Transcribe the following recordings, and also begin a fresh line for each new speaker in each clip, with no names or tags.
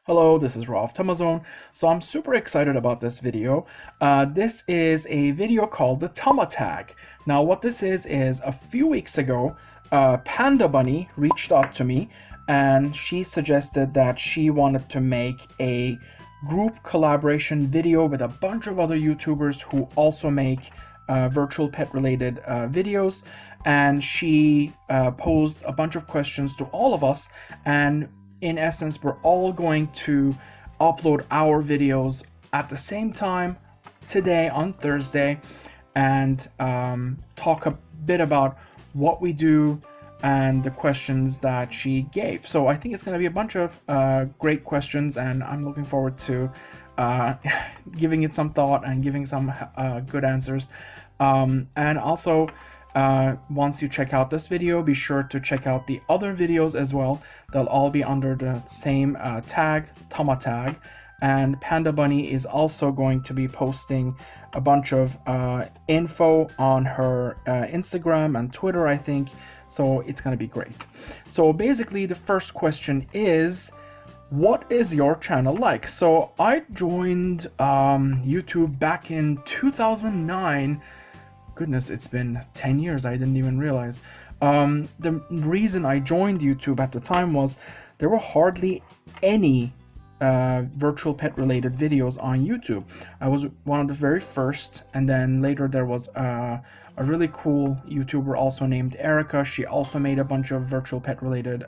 Hello, this is Raw of Tamazone. So I'm super excited about this video. This is a video called the Tama Tag. Now what this is a few weeks ago, PandaBunny reached out to me and she suggested that she wanted to make a group collaboration video with a bunch of other YouTubers who also make virtual pet related videos, and she posed a bunch of questions to all of us, and in essence we're all going to upload our videos at the same time today on Thursday and talk a bit about what we do and the questions that she gave. So I think it's going to be a bunch of great questions, and I'm looking forward to giving it some thought and giving some good answers. And also, once you check out this video, be sure to check out the other videos as well. They'll all be under the same tag, Tama Tag. And PandaBunny is also going to be posting a bunch of info on her Instagram and Twitter, I think. So it's going to be great. So basically, the first question is, what is your channel like? So I joined YouTube back in 2009. Goodness, it's been 10 years. I didn't even realize. The reason I joined YouTube at the time was there were hardly any virtual pet related videos on YouTube. I was one of the very first, and then later there was a really cool YouTuber also named Erica. She also made a bunch of virtual pet related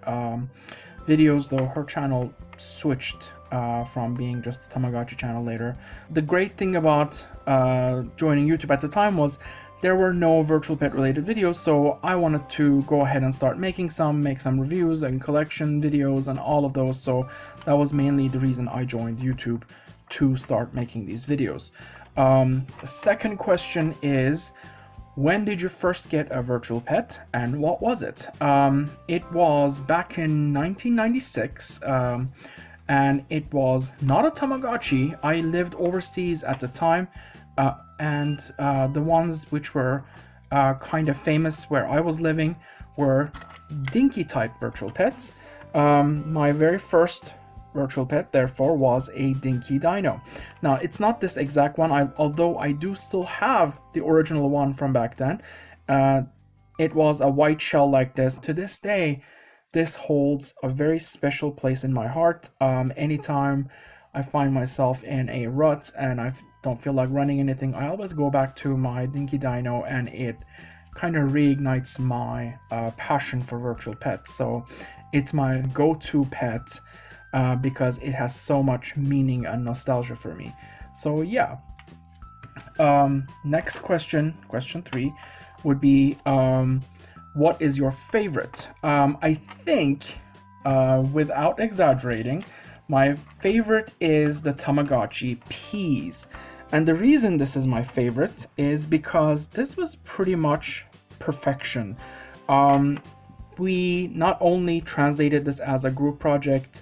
videos, though her channel switched from being just a Tamagotchi channel later. The great thing about joining YouTube at the time was there were no virtual pet related videos, so I wanted to go ahead and start make some reviews and collection videos and all of those. So that was mainly the reason I joined YouTube, to start making these videos. The second question is, when did you first get a virtual pet and what was it? It was back in 1996, and it was not a Tamagotchi. I lived overseas at the time, and the ones which were kind of famous where I was living were dinky type virtual pets. My very first virtual pet, therefore, was a dinky dino. Now, it's not this exact one, although I do still have the original one from back then. It was a white shell like this. To this day, this holds a very special place in my heart. Anytime I find myself in a rut and I don't feel like running anything, I always go back to my dinky dino, and it kind of reignites my passion for virtual pets. So it's my go-to pet because it has so much meaning and nostalgia for me. So yeah. Next question 3, would be what is your favorite? I think, without exaggerating, my favorite is the Tamagotchi Peas. And the reason this is my favorite is because this was pretty much perfection. We not only translated this as a group project,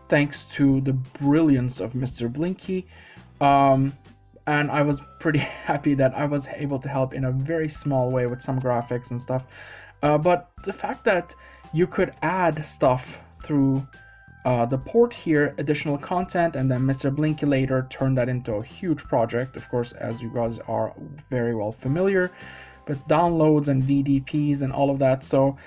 thanks to the brilliance of Mr. Blinky, and I was pretty happy that I was able to help in a very small way with some graphics and stuff. But the fact that you could add stuff through the port here, additional content, and then Mr. Blinky later turned that into a huge project, of course, as you guys are very well familiar, with downloads and VDPs and all of that. So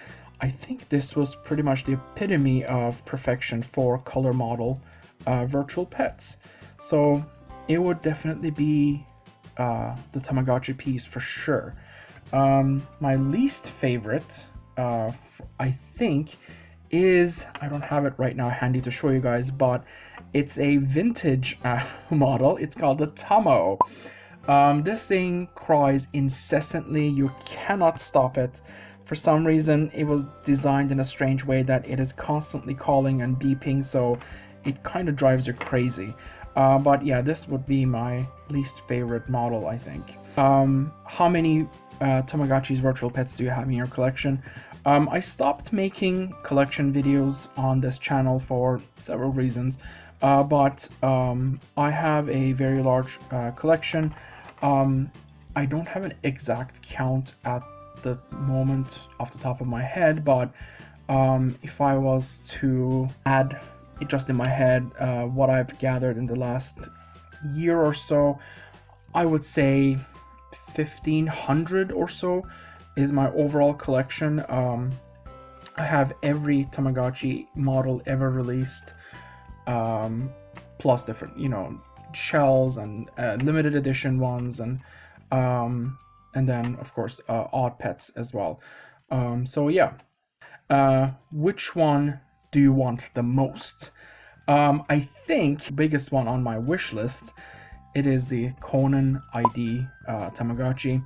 I think this was pretty much the epitome of perfection for color model virtual pets. So it would definitely be the Tamagotchi piece for sure. My least favorite, I think, is, I don't have it right now handy to show you guys, but it's a vintage model. It's called the Tamo. This thing cries incessantly. You cannot stop it. For some reason, it was designed in a strange way that it is constantly calling and beeping, so it kind of drives you crazy. But yeah, this would be my least favorite model, I think. How many Tamagotchi's virtual pets do you have in your collection? I stopped making collection videos on this channel for several reasons, but I have a very large collection. I don't have an exact count at the moment off the top of my head, but if I was to add just in my head, what I've gathered in the last year or so, I would say 1,500 or so is my overall collection. I have every Tamagotchi model ever released, plus different, shells and limited edition ones, and then of course odd pets as well. So yeah, which one do you want the most? I think the biggest one on my wish list, it is the Conan ID Tamagotchi.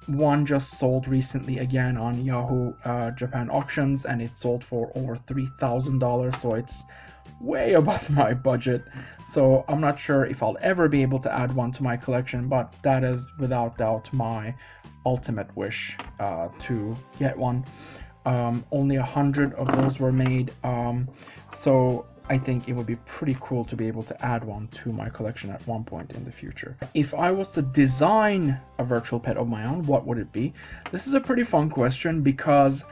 One just sold recently again on Yahoo Japan auctions, and it sold for over $3,000, so it's way above my budget. So I'm not sure if I'll ever be able to add one to my collection, but that is without doubt my ultimate wish to get one. Only 100 of those were made, so I think it would be pretty cool to be able to add one to my collection at one point in the future. If I was to design a virtual pet of my own, what would it be? This is a pretty fun question because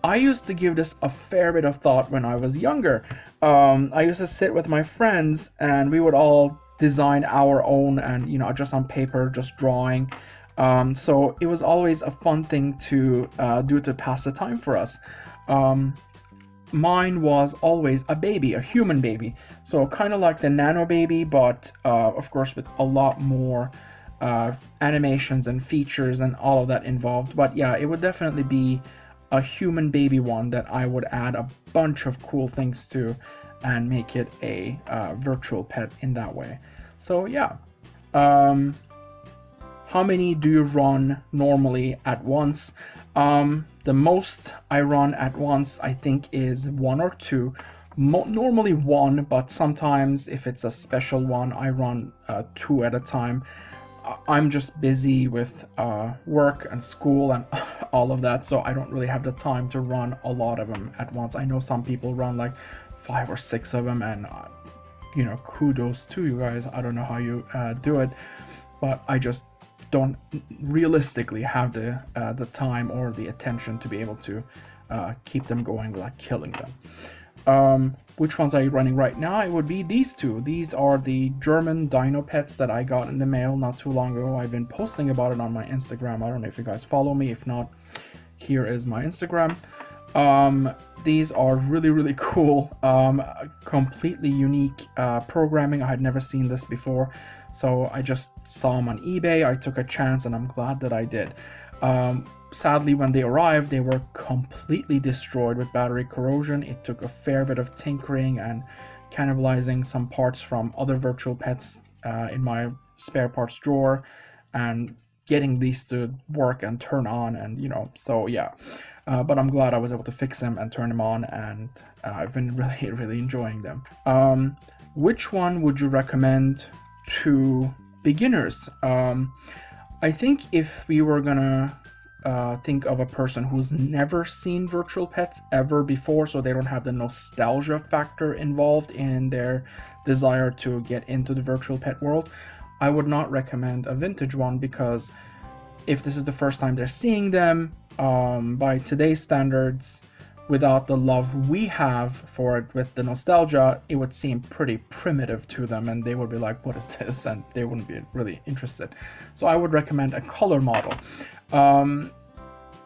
I used to give this a fair bit of thought when I was younger. I used to sit with my friends and we would all design our own, and just on paper, just drawing. So it was always a fun thing to do to pass the time for us. Mine was always a baby, a human baby. So kind of like the Nano Baby, but of course with a lot more animations and features and all of that involved. But yeah, it would definitely be a human baby one that I would add a bunch of cool things to and make it a virtual pet in that way. So yeah. How many do you run normally at once? The most I run at once, I think, is 1 or 2. Normally 1, but sometimes if it's a special one, I run 2 at a time. I'm just busy with work and school and all of that, so I don't really have the time to run a lot of them at once. I know some people run like 5 or 6 of them, and kudos to you guys. I don't know how you do it, but I just don't realistically have the time or the attention to be able to keep them going without killing them. Which ones are you running right now? It would be these 2. These are the German dino pets that I got in the mail not too long ago. I've been posting about it on my Instagram. I don't know if you guys follow me. If not, here is my Instagram. These are really, really cool. Completely unique programming. I had never seen this before. So I just saw them on eBay. I took a chance and I'm glad that I did. Sadly, when they arrived, they were completely destroyed with battery corrosion. It took a fair bit of tinkering and cannibalizing some parts from other virtual pets in my spare parts drawer and getting these to work and turn on, and so yeah. But I'm glad I was able to fix them and turn them on, and I've been really, really enjoying them. Which one would you recommend to beginners? I think if we were gonna think of a person who's never seen virtual pets ever before, so they don't have the nostalgia factor involved in their desire to get into the virtual pet world, I would not recommend a vintage one, because if this is the first time they're seeing them, by today's standards, without the love we have for it with the nostalgia, it would seem pretty primitive to them, and they would be like, what is this? And they wouldn't be really interested. So I would recommend a color model.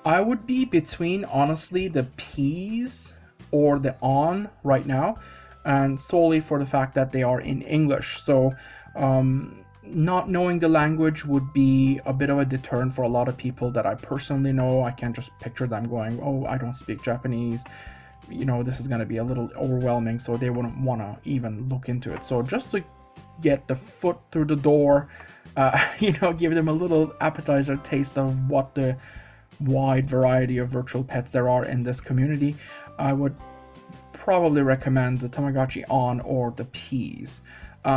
I would be between, honestly, the P's or the On right now, and solely for the fact that they are in English. So not knowing the language would be a bit of a deterrent for a lot of people that I personally know. I can't just picture them going, oh, I don't speak Japanese. This is going to be a little overwhelming, so they wouldn't want to even look into it. So just to get the foot through the door, give them a little appetizer taste of what the wide variety of virtual pets there are in this community, I would probably recommend the Tamagotchi On or the P's.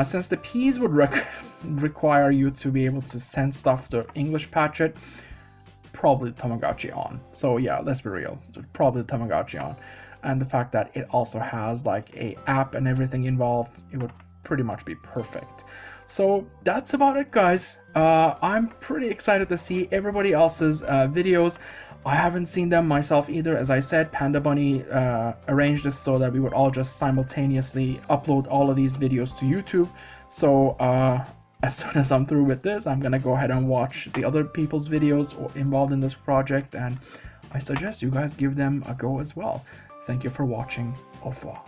Since the P's would require you to be able to send stuff to English patch it, probably Tamagotchi On. So yeah, let's be real, probably Tamagotchi On. And the fact that it also has like a app and everything involved, it would pretty much be perfect. So that's about it, guys. I'm pretty excited to see everybody else's videos. I haven't seen them myself either. As I said, PandaBunny arranged this so that we would all just simultaneously upload all of these videos to YouTube. So as soon as I'm through with this, I'm gonna go ahead and watch the other people's videos involved in this project, and I suggest you guys give them a go as well. Thank you for watching. Au revoir.